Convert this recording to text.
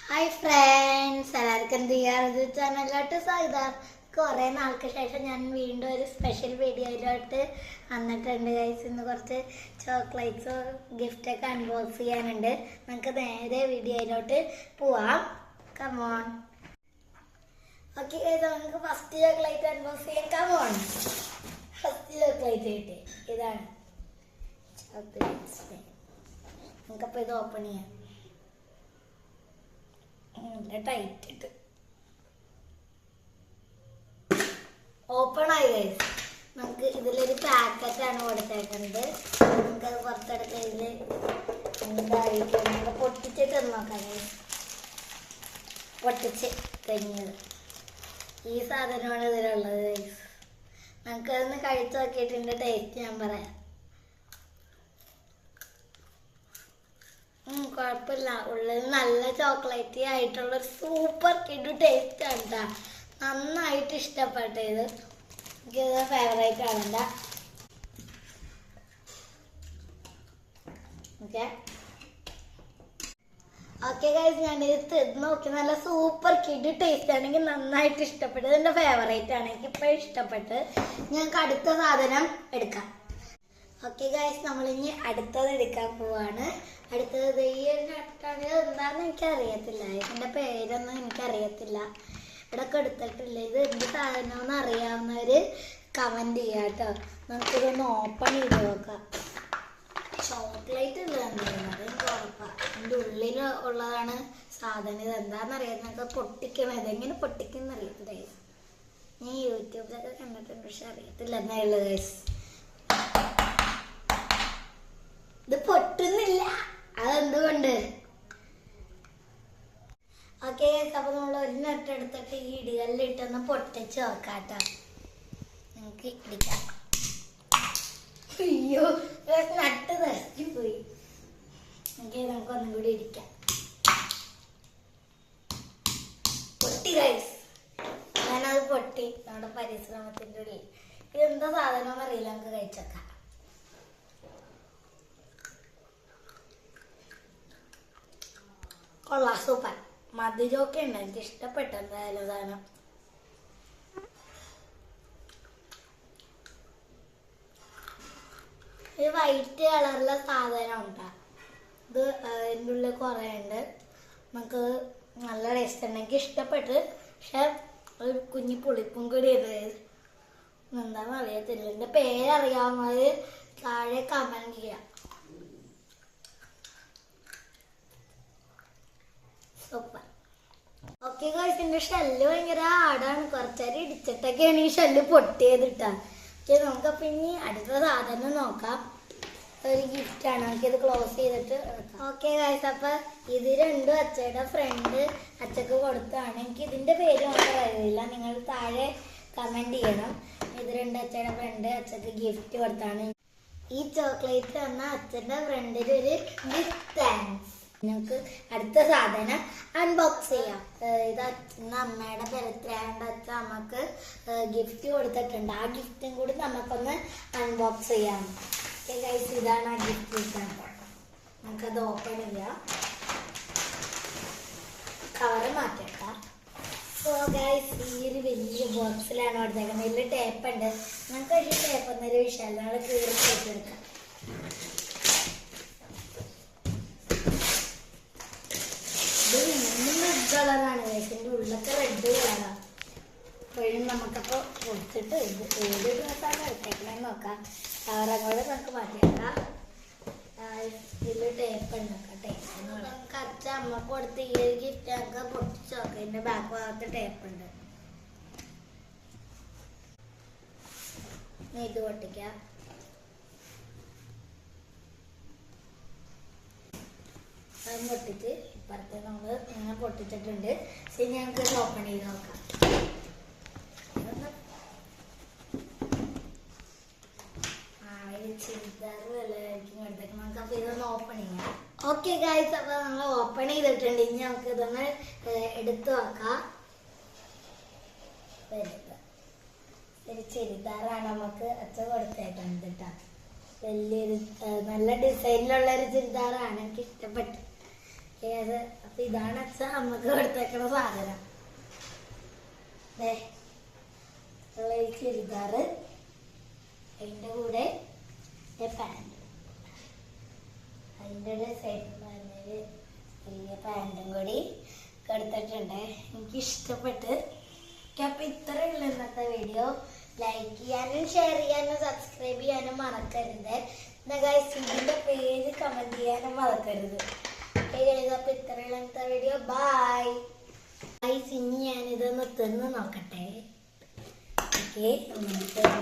Hi friends, എല്ലാവർക്കും ദിയാറു ചാനലിലോട്ട് സ്വാഗതം. കുറേ നാൾക്ക് ശേഷം ഞാൻ വീണ്ടും ഒരു സ്പെഷ്യൽ വീഡിയോയിലോട്ട് വന്നിട്ടുണ്ട് ഗൈസ്. ഇന്ന് കുറച്ച് ചോക്ലേറ്റ്സോ ഗിഫ്റ്റൊക്കെ അൺബോക്സ് ചെയ്യാനുണ്ട്. നമുക്ക് നേരെ വീഡിയോയിലോട്ട് പോവാം. കമോൺ. ഓക്കെ ഗൈസ്, നമുക്ക് ഫസ്റ്റ് ചോക്ലേറ്റ് അൺബോക്സ് ചെയ്യാം. കമോൺ. ഫസ്റ്റ് ചോക്ലേറ്റ് കിട്ടി. ഇതാണ് ചോക്ലേറ്റ്സ്. നമുക്കപ്പോൾ ഇത് ഓപ്പൺ ചെയ്യാം. ടൈറ്റ് ഇട്ട് ഓപ്പൺ ആയി ഗൈസ്. നമുക്ക് ഇതിലൊരു പാക്കറ്റാണ് കൊടുത്തേക്കുന്നത്. നമുക്കത് പുറത്തെടുത്ത് ഇതിൽ എന്തായിട്ട് നമുക്ക് പൊട്ടിച്ചിട്ട് നോക്കാം ഗൈസ്. പൊട്ടിച്ച് കഴിഞ്ഞത് ഈ സാധനമാണ് ഇതിലുള്ളത് ഗൈസ്. നമുക്കതൊന്ന് കഴിച്ചു നോക്കിയിട്ട് ഇതിൻ്റെ ടേസ്റ്റ് ഞാൻ പറയാം. കുഴപ്പമില്ല, ഉള്ളിൽ നല്ല ചോക്ലേറ്റി ആയിട്ടുള്ള സൂപ്പർ കിഡു ടേസ്റ്റ് ആണ് കേട്ടോ. നന്നായിട്ട് ഇഷ്ടപ്പെട്ടത്. എനിക്കിത് ഫേവറേറ്റ് ആണ്. ഓക്കെ ഗൈസ്, ഞാനിത് നോക്കി നല്ല സൂപ്പർ കിഡു ടേസ്റ്റ് ആണെങ്കിൽ നന്നായിട്ട് ഇഷ്ടപ്പെട്ടത്. എൻ്റെ ഫേവറേറ്റ് ആണ്, എനിക്കിപ്പോൾ ഇഷ്ടപ്പെട്ട്. ഞങ്ങൾക്ക് അടുത്ത സാധനം എടുക്കാം. ഓക്കെ ഗൈസ്, നമ്മളിനി അടുത്തത് എടുക്കാൻ പോവാണ്. അടുത്തത് ഈ ഒരു നട്ടാണ്. എന്താണെന്ന് എനിക്കറിയത്തില്ല, ഇതിൻ്റെ പേരൊന്നും എനിക്കറിയത്തില്ല. ഇവിടെയൊക്കെ എടുത്തിട്ടില്ല. ഇത് എന്ത് സാധനമെന്ന് അറിയാവുന്നവർ കമൻറ്റ് ചെയ്യാം കേട്ടോ. നമുക്കിതൊന്ന് ഓപ്പൺ ചെയ്ത് നോക്കാം. ചോക്ലേറ്റ് ഉള്ളതെന്ന് എനിക്ക് ഉറപ്പാണ്. ഇതിൻ്റെ ഉള്ളിൽ ഉള്ളതാണ് സാധനം. ഇത് എന്താണെന്ന് അറിയാം. നമുക്ക് പൊട്ടിക്കണം. ഇതെങ്ങനെ പൊട്ടിക്കുന്ന അറിയത്തില്ല ഗൈസ്. ഞാൻ യൂട്യൂബിലൊക്കെ കണ്ടിട്ടുണ്ട്, പക്ഷെ അറിയത്തില്ല എന്നേ ഉള്ളു ഗൈസ്. ഇത് പൊട്ടുന്നില്ല, അതെന്തുകൊണ്ട്? ഓക്കെ, അപ്പൊ നമ്മൾ ഒരു നട്ട് എടുത്തിട്ട് ഈ ഇടികളിലിട്ടൊന്ന് പൊട്ടിച്ച് നോക്കാട്ടോ. നമുക്ക് ഇടിക്കാം. അയ്യോ, നട്ട് നശിച്ചുപോയി. നമുക്ക് ഒന്നും കൂടി ഇടിക്കാം. പൊട്ടി ഗൈസ്, ഞാനത് പൊട്ടി. നമ്മുടെ പരിശ്രമത്തിൻ്റെ ഉള്ളിൽ ഇതെന്താ സാധനം അറിയില്ല. നമുക്ക് കഴിച്ചേക്കാം. കൊള്ളാം, സൂപ്പർ. മധുരമൊക്കെ ഉണ്ട്, എനിക്ക് ഇഷ്ടപ്പെട്ട എന്തായാലും സാധനം. ഇത് വൈറ്റ് കളറിലെ സാധനം ഉണ്ടാ. ഇത് അതിൻ്റെ ഉള്ളിൽ കുറേ ഉണ്ട്. നമുക്ക് നല്ല ടേസ്റ്റ് ഉണ്ട്, എനിക്ക് ഇഷ്ടപ്പെട്ട്. പക്ഷെ ഒരു കുഞ്ഞി പുളിപ്പും കൂടി ഉണ്ട്. എന്താണെന്ന് അറിയത്തില്ല. എൻ്റെ പേരറിയാവുന്നത് താഴെ കമൻറ്റ് ചെയ്യാം. സൂപ്പർ. ഓക്കെ ഗൈസ്, എൻ്റെ ഷെല്ല് ഭയങ്കര ഹാർഡാണ്. കുറച്ചേരം ഇടിച്ചിട്ടൊക്കെയാണ് ഈ ഷെല്ല് പൊട്ടിയത് ഇട്ടാ. ഓക്കെ, നമുക്കപ്പോൾ ഇനി അടുത്ത സാധനം നോക്കാം. ഒരു ഗിഫ്റ്റാണ്. നമുക്കിത് ക്ലോസ് ചെയ്തിട്ട്. ഓക്കെ ഗൈസ്, അപ്പം ഇത് രണ്ടും അച്ഛയുടെ ഫ്രണ്ട് അച്ഛക്ക് കൊടുത്തതാണ്. എനിക്ക് ഇതിൻ്റെ പേര് മാത്രം അറിയില്ല. നിങ്ങൾ താഴെ കമൻറ്റ് ചെയ്യണം. ഇത് രണ്ട് അച്ഛയുടെ ഫ്രണ്ട് അച്ഛക്ക് ഗിഫ്റ്റ് കൊടുത്താണ്. ഈ ചോക്ലേറ്റ് തന്ന അച്ഛൻ്റെ ഫ്രണ്ടിന് ഒരു ബിഗ് താങ്ക്സ്. നമുക്ക് അടുത്ത സാധനം അൺബോക്സ് ചെയ്യാം. ഇത് അച്ഛൻ്റെ അമ്മയുടെ ബർത്ത്ഡേയുടെ അച്ഛൻ നമുക്ക് ഗിഫ്റ്റ് കൊടുത്തിട്ടുണ്ട്. ആ ഗിഫ്റ്റും കൂടി നമുക്കൊന്ന് അൺബോക്സ് ചെയ്യാം. ഗൈസ്, ഇതാണ് ആ ഗിഫ്റ്റ്. നമുക്കത് ഓപ്പൺ ചെയ്യാം. കവറ് മാറ്റാം. സോ ഗൈസ്, ഈ ഒരു വലിയ ബോക്സിലാണ് കൊടുത്തേക്കുന്നത്. വലിയ ടേപ്പ് ഉണ്ട്. നമുക്ക് ഒരു ടേപ്പ് എന്നൊരു വിഷയമല്ല, നമ്മൾ കീറി എടുക്കാം. റെഡ് കളറാണ് ഇതിൻ്റെ ഉള്ളൊക്കെ റെഡ് കളറാണ്. അപ്പോഴും നമുക്കപ്പോൾ കൊടുത്തിട്ട് ഏത് ഡ്രസ്സാണ് എടുത്തേക്കണമെന്ന് നോക്കാം. കവറങ്ങോട് നമുക്ക് മാറ്റിയേക്കാം. ഇതിൽ ടേപ്പ് ഉണ്ടാക്കാം. ടേപ്പ് നമുക്ക് അച്ഛ അമ്മക്ക് കൊടുത്ത് ഈ ഒരു ഗിഫ്റ്റ് നമുക്ക് പൊട്ടിച്ച് നോക്കാം. ഇതിൻ്റെ ബാക്ക് ഭാഗത്ത് ടേപ്പ് ഉണ്ട്. ഇത് പൊട്ടിക്കാം. അത് പൊട്ടിച്ച് ഇപ്പുറത്ത് നമ്മൾ ഇങ്ങനെ പൊട്ടിച്ചിട്ടുണ്ട്. ശരി, ഞങ്ങൾക്ക് ഇത് ഓപ്പൺ ചെയ്ത് നോക്കാം. ചുരിദാർ വല്ലതായിരിക്കും എടുത്തേക്ക്. നമുക്ക് അപ്പോൾ ഇതൊന്ന് ഓപ്പൺ ചെയ്യാം. ഓക്കെ ഗൈസ്, അപ്പോൾ നമ്മൾ ഓപ്പൺ ചെയ്തിട്ടുണ്ട്. ഇനി നമുക്ക് ഇതൊന്ന് എടുത്തു നോക്കാം. ഒരു ചുരിദാറാണ് നമുക്ക് അച്ഛൻ കൊടുത്തേക്കുന്നത് കേട്ടോ. വലിയൊരു നല്ല ഡിസൈനിലുള്ള ഒരു ചുരിദാറാണ്, എനിക്ക് ഇഷ്ടപ്പെട്ടു. ഏത് ഇതാണ് അച്ഛ അമ്മക്ക് കൊടുത്തേക്കണ സാധനം. ചുരിദാറ്, അതിൻ്റെ കൂടെ പാൻറ്, അതിൻ്റെ കൂടെ സൈഡ് പാൻറ് വലിയ പാൻറ്റും കൂടി കൊടുത്തിട്ടുണ്ട്. എനിക്ക് ഇഷ്ടപ്പെട്ട്. അപ്പൊ ഇത്രയുള്ള ഇന്നത്തെ വീഡിയോ. ലൈക്ക് ചെയ്യാനും ഷെയർ ചെയ്യാനും സബ്സ്ക്രൈബ് ചെയ്യാനും മറക്കരുത്. ഇതിന്റെ പേര് കമന്റ് ചെയ്യാനും മറക്കരുത്. അപ്പൊ ഇത്രയുള്ള ഇന്നത്തെ വീഡിയോ. ബൈ. ഇനി ഞാനിതൊന്ന് തിന്ന് നോക്കട്ടെ. ഓക്കെ, നോക്കാം.